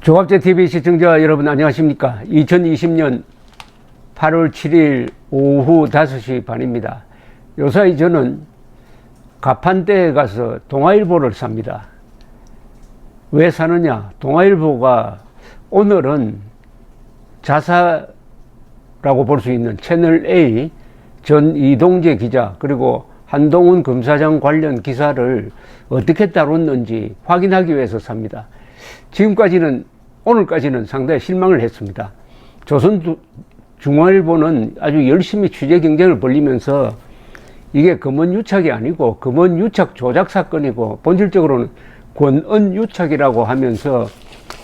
조갑제TV 시청자 여러분 안녕하십니까. 2020년 8월 7일 오후 5시 반입니다. 요사이 저는 가판대에 가서 동아일보를 삽니다. 왜 사느냐? 동아일보가 오늘은 자사라고 볼 수 있는 채널A 전 이동재 기자 그리고 한동훈 검사장 관련 기사를 어떻게 다뤘는지 확인하기 위해서 삽니다. 오늘까지는 상당히 실망을 했습니다. 조선중앙일보는 아주 열심히 취재 경쟁을 벌이면서 이게 검언유착이 아니고 검언유착 조작 사건이고 본질적으로는 권언유착이라고 하면서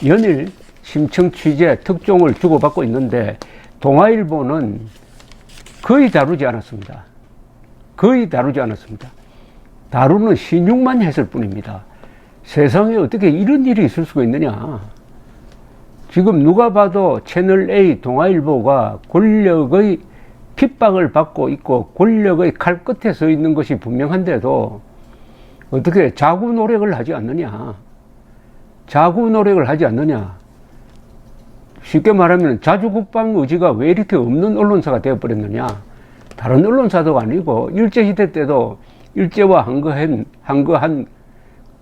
연일 심층 취재 특종을 주고받고 있는데 동아일보는 거의 다루지 않았습니다. 다루는 신용만 했을 뿐입니다. 세상에 어떻게 이런 일이 있을 수가 있느냐. 지금 누가 봐도 채널A 동아일보가 권력의 핍박을 받고 있고 권력의 칼 끝에 서 있는 것이 분명한데도 어떻게 자구 노력을 하지 않느냐. 쉽게 말하면 자주국방 의지가 왜 이렇게 없는 언론사가 되어버렸느냐. 다른 언론사도 아니고 일제시대 때도 일제와 한거한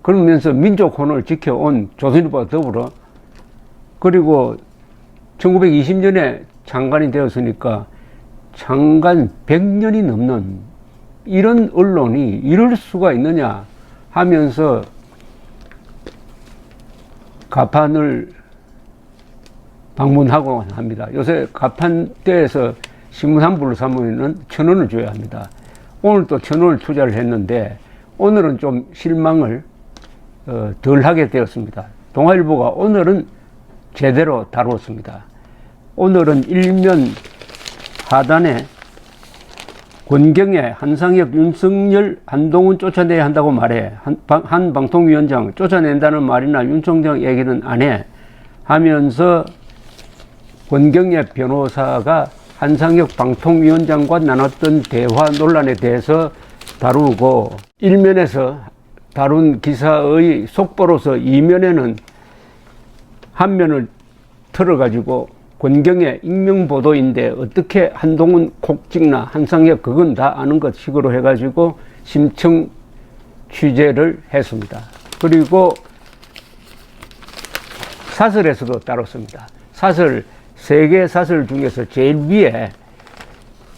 그러면서 민족 혼을 지켜온 조선일보와 더불어 그리고 1920년에 창간이 되었으니까 창간 100년이 넘는 이런 언론이 이럴 수가 있느냐 하면서 가판을 방문하고 합니다. 요새 가판대에서 신문 한 부를 사면 1,000원을 줘야 합니다. 오늘 또 1,000원을 투자를 했는데 오늘은 좀 실망을 덜 하게 되었습니다. 동아일보가 오늘은 제대로 다루었습니다. 오늘은 일면 하단에 권경에 한상혁, 윤석열, 한동훈 쫓아내야 한다고 말해. 한 방통위원장 쫓아낸다는 말이나 윤 총장 얘기는 안 해. 하면서 권경에 변호사가 한상혁 방통위원장과 나눴던 대화 논란에 대해서 다루고 일면에서 다룬 기사의 속보로서 이면에는 한 면을 틀어가지고 권경의 익명보도인데 어떻게 한동훈 콕 찍나 한상혁 그건 다 아는 것 식으로 해가지고 심층 취재를 했습니다. 그리고 사설에서도 다뤘습니다. 세계 사설 중에서 제일 위에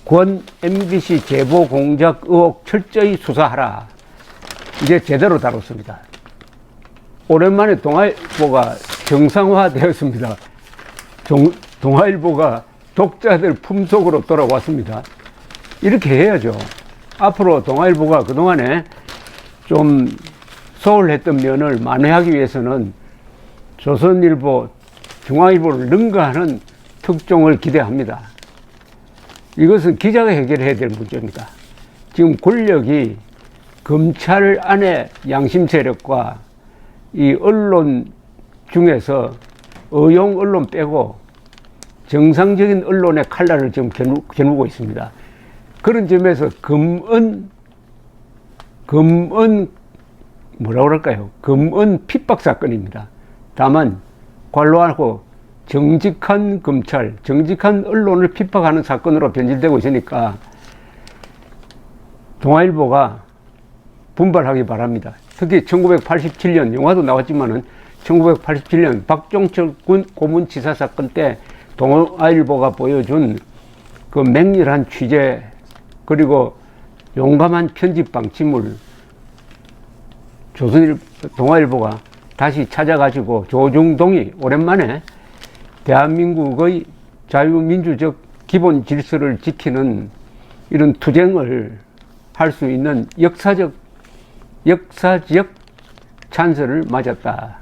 권 MBC 제보 공작 의혹 철저히 수사하라. 이제 제대로 다뤘습니다. 오랜만에 동아일보가 정상화되었습니다. 동아일보가 독자들 품속으로 돌아왔습니다. 이렇게 해야죠. 앞으로 동아일보가 그동안에 좀 소홀했던 면을 만회하기 위해서는 조선일보, 중앙일보를 능가하는 특종을 기대합니다. 이것은 기자가 해결해야 될 문제입니다. 지금 권력이 검찰 안에 양심 세력과 이 언론 중에서 의용 언론 빼고 정상적인 언론의 칼날을 지금 겨누고 있습니다. 그런 점에서 검언 핍박 사건입니다. 다만 관로하고 정직한 검찰, 정직한 언론을 핍박하는 사건으로 변질되고 있으니까 동아일보가 분발하기 바랍니다. 특히 1987년 영화도 나왔지만은 1987년 박종철 군 고문치사 사건 때 동아일보가 보여준 그 맹렬한 취재 그리고 용감한 편집 방침을 동아일보가 다시 찾아가지고 조중동이 오랜만에 대한민국의 자유민주적 기본 질서를 지키는 이런 투쟁을 할 수 있는 역사적 찬스를 맞았다.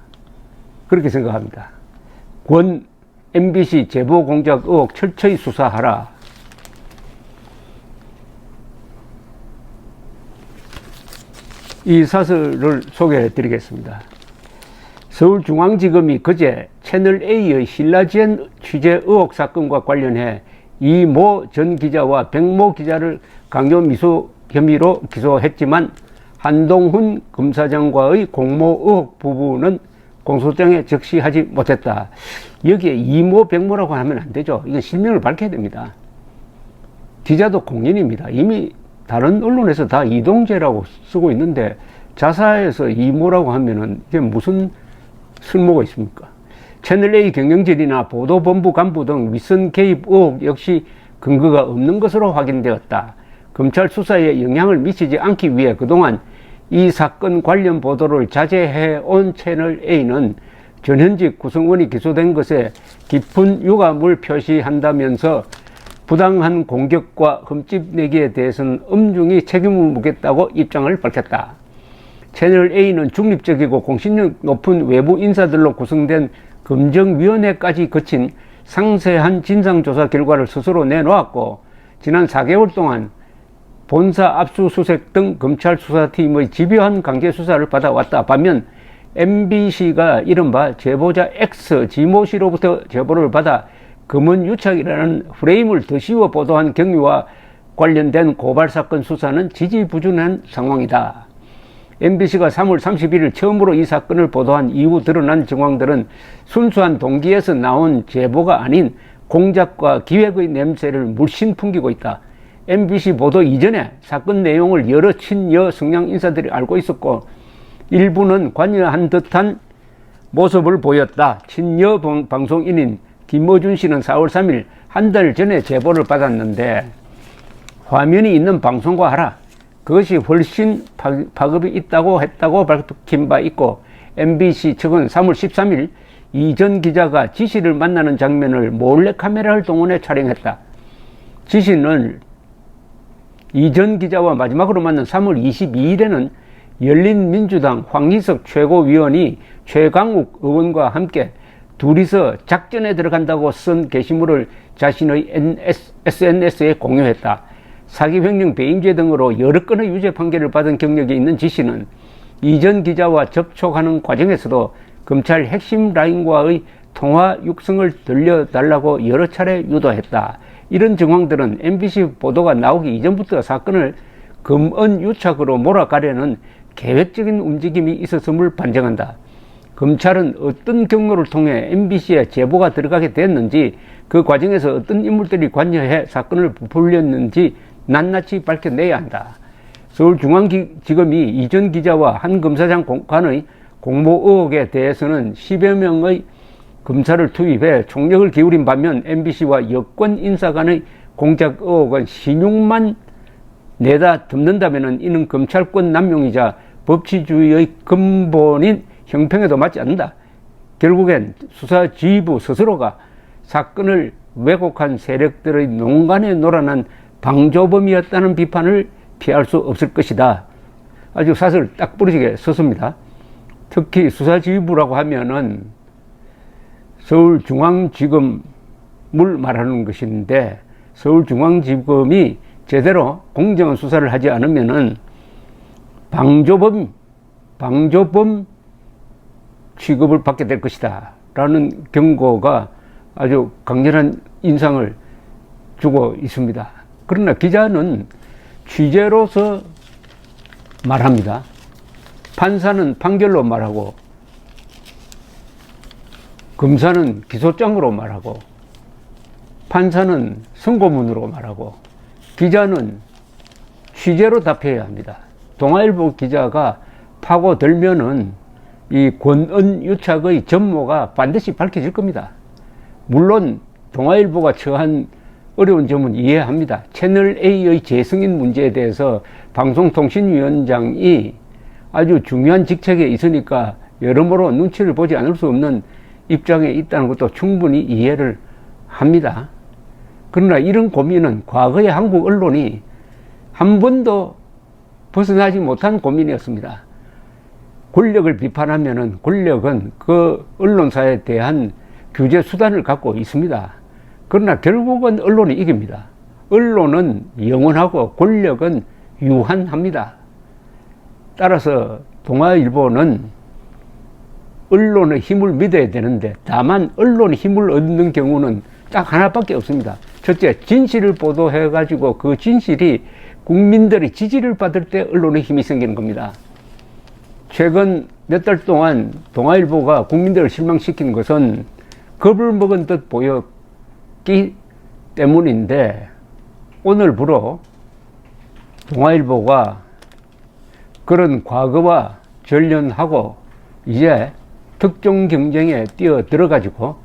그렇게 생각합니다. 권 MBC 제보 공작 의혹 철저히 수사하라. 이 사설을 소개해 드리겠습니다. 서울중앙지검이 그제 채널A의 신라젠 취재 의혹 사건과 관련해 이모 전 기자와 백모 기자를 강요미수 혐의로 기소했지만 한동훈 검사장과의 공모 의혹 부분은 공소장에 적시하지 못했다. 여기에 이모 백모라고 하면 안 되죠. 이건 실명을 밝혀야 됩니다. 기자도 공인입니다. 이미 다른 언론에서 다 이동재라고 쓰고 있는데 자사에서 이모라고 하면은 이게 무슨 쓸모가 있습니까? 채널A 경영진이나 보도본부 간부 등 윗선 개입 의혹 역시 근거가 없는 것으로 확인되었다. 검찰 수사에 영향을 미치지 않기 위해 그동안 이 사건 관련 보도를 자제해온 채널A는 전현직 구성원이 기소된 것에 깊은 유감을 표시한다면서 부당한 공격과 흠집 내기에 대해서는 엄중히 책임을 묻겠다고 입장을 밝혔다. 채널A는 중립적이고 공신력 높은 외부 인사들로 구성된 검증위원회까지 거친 상세한 진상조사 결과를 스스로 내놓았고 지난 4개월 동안 본사 압수수색 등 검찰 수사팀의 집요한 강제 수사를 받아왔다. 반면 MBC가 이른바 제보자 X 지모 씨로부터 제보를 받아 검언유착이라는 프레임을 덧씌워 보도한 경위와 관련된 고발사건 수사는 지지부진한 상황이다. MBC가 3월 31일 처음으로 이 사건을 보도한 이후 드러난 정황들은 순수한 동기에서 나온 제보가 아닌 공작과 기획의 냄새를 물씬 풍기고 있다. MBC 보도 이전에 사건 내용을 여러 친여 성향 인사들이 알고 있었고 일부는 관여한 듯한 모습을 보였다. 친여 방송인인 김어준 씨는 4월 3일 한 달 전에 제보를 받았는데 화면이 있는 방송과 하라. 그것이 훨씬 파급이 있다고 했다고 밝힌 바 있고 MBC 측은 3월 13일 이전 기자가 지시를 만나는 장면을 몰래카메라를 동원해 촬영했다. 지시는 이전 기자와 마지막으로 만난 3월 22일에는 열린민주당 황희석 최고위원이 최강욱 의원과 함께 둘이서 작전에 들어간다고 쓴 게시물을 자신의 SNS에 공유했다. 사기횡령 배임죄 등으로 여러 건의 유죄 판결을 받은 경력이 있는 지 씨는 이전 기자와 접촉하는 과정에서도 검찰 핵심 라인과의 통화 육성을 들려달라고 여러 차례 유도했다. 이런 정황들은 MBC 보도가 나오기 이전부터 사건을 검언유착으로 몰아가려는 계획적인 움직임이 있었음을 반증한다. 검찰은 어떤 경로를 통해 MBC에 제보가 들어가게 됐는지 그 과정에서 어떤 인물들이 관여해 사건을 부풀렸는지 낱낱이 밝혀내야 한다. 서울중앙지검이 이전 기자와 한 검사장 간의 공모 의혹에 대해서는 10여 명의 검사를 투입해 총력을 기울인 반면 MBC와 여권 인사 간의 공작 의혹은 신용만 내다 덮는다면 이는 검찰권 남용이자 법치주의의 근본인 형평에도 맞지 않는다. 결국엔 수사지휘부 스스로가 사건을 왜곡한 세력들의 농간에 놀아난 방조범이었다는 비판을 피할 수 없을 것이다. 아주 사설 딱 부러지게 썼습니다. 특히 수사지휘부라고 하면은 서울중앙지검을 말하는 것인데 서울중앙지검이 제대로 공정한 수사를 하지 않으면은 방조범 취급을 받게 될 것이다 라는 경고가 아주 강렬한 인상을 주고 있습니다. 그러나 기자는 취재로서 말합니다. 판사는 판결로 말하고 검사는 기소장으로 말하고 판사는 선고문으로 말하고 기자는 취재로 답해야 합니다. 동아일보 기자가 파고들면은 이 권언유착의 전모가 반드시 밝혀질 겁니다. 물론 동아일보가 처한 어려운 점은 이해합니다. 채널A의 재승인 문제에 대해서 방송통신위원장이 아주 중요한 직책에 있으니까 여러모로 눈치를 보지 않을 수 없는 입장에 있다는 것도 충분히 이해를 합니다. 그러나 이런 고민은 과거의 한국 언론이 한 번도 벗어나지 못한 고민이었습니다. 권력을 비판하면은 권력은 그 언론사에 대한 규제 수단을 갖고 있습니다. 그러나 결국은 언론이 이깁니다. 언론은 영원하고 권력은 유한합니다. 따라서 동아일보는 언론의 힘을 믿어야 되는데 다만 언론의 힘을 얻는 경우는 딱 하나밖에 없습니다. 첫째, 진실을 보도해 가지고 그 진실이 국민들의 지지를 받을 때 언론의 힘이 생기는 겁니다. 최근 몇 달 동안 동아일보가 국민들을 실망시킨 것은 겁을 먹은 듯 보였기 때문인데, 오늘부로 동아일보가 그런 과거와 전련하고 이제 특종 경쟁에 뛰어들어가지고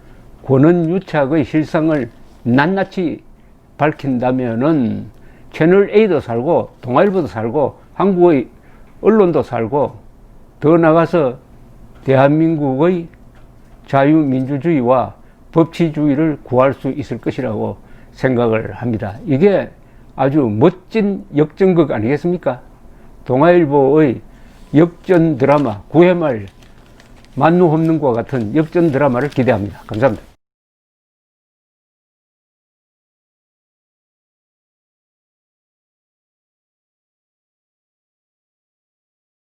권한유착의 실상을 낱낱이 밝힌다면은 채널 A도 살고 동아일보도 살고 한국의 언론도 살고 더 나가서 대한민국의 자유민주주의와 법치주의를 구할 수 있을 것이라고 생각을 합니다. 이게 아주 멋진 역전극 아니겠습니까? 동아일보의 역전 드라마 9회 말 만루 홈런과 같은 역전 드라마를 기대합니다. 감사합니다.